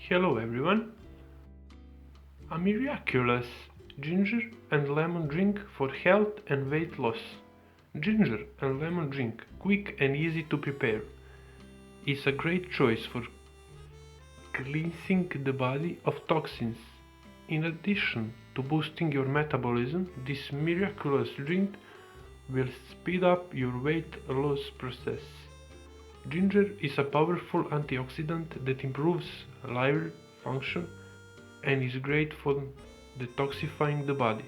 Hello everyone, a miraculous ginger and lemon drink for health and weight loss. Ginger and lemon drink, quick and easy to prepare, is a great choice for cleansing the body of toxins. In addition to boosting your metabolism, this miraculous drink will speed up your weight loss process. Ginger is a powerful antioxidant that improves liver function and is great for detoxifying the body.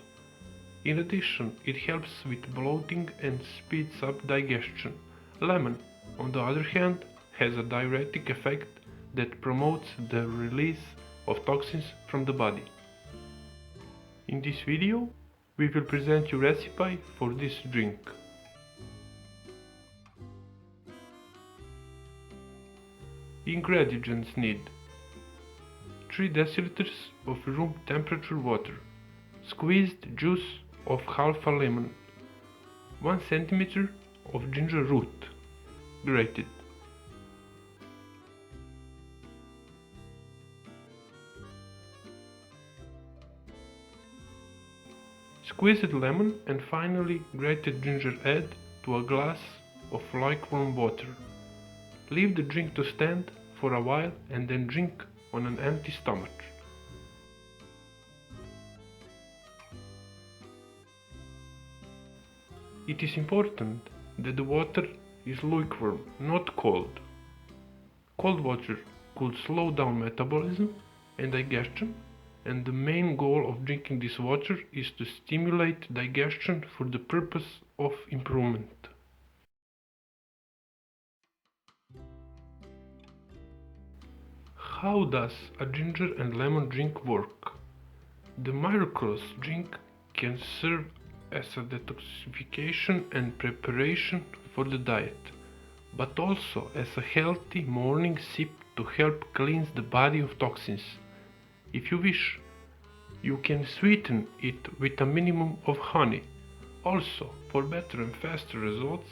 In addition, it helps with bloating and speeds up digestion. Lemon, on the other hand, has a diuretic effect that promotes the release of toxins from the body. In this video, we will present you recipe for this drink. Ingredients need 3 deciliters of room temperature water, squeezed juice of half a lemon, 1 centimeter of ginger root, grated. Squeezed lemon and finally grated ginger add to a glass of lukewarm water. Leave the drink to stand for a while and then drink on an empty stomach. It is important that the water is lukewarm, not cold. Cold water could slow down metabolism and digestion, and the main goal of drinking this water is to stimulate digestion for the purpose of improvement. How does a ginger and lemon drink work? The miraculous drink can serve as a detoxification and preparation for the diet, but also as a healthy morning sip to help cleanse the body of toxins. If you wish, you can sweeten it with a minimum of honey. Also, for better and faster results,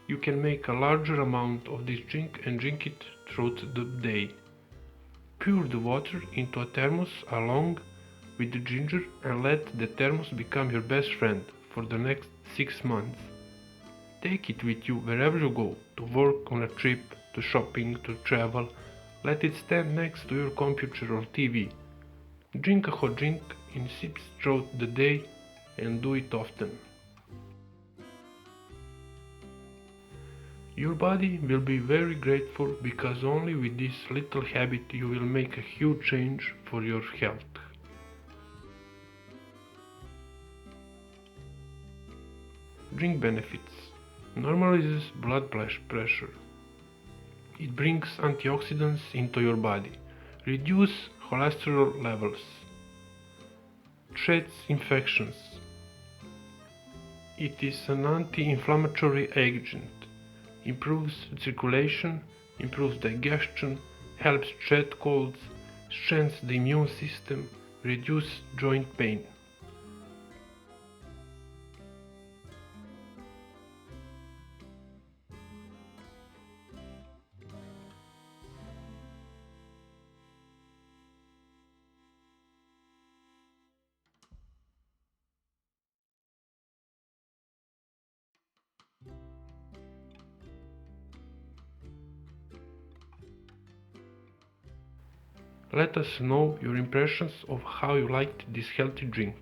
you can make a larger amount of this drink and drink it throughout the day. Pour the water into a thermos along with the ginger and let the thermos become your best friend for the next 6 months. Take it with you wherever you go, to work, on a trip, to shopping, to travel. Let it stand next to your computer or TV. Drink a hot drink in sips throughout the day and do it often. Your body will be very grateful because only with this little habit you will make a huge change for your health. Drink benefits. Normalizes blood pressure. It brings antioxidants into your body. Reduce cholesterol levels. Treats infections. It is an anti-inflammatory agent. Improves circulation, improves digestion, helps treat colds, strengthens the immune system, reduces joint pain. Let us know your impressions of how you liked this healthy drink.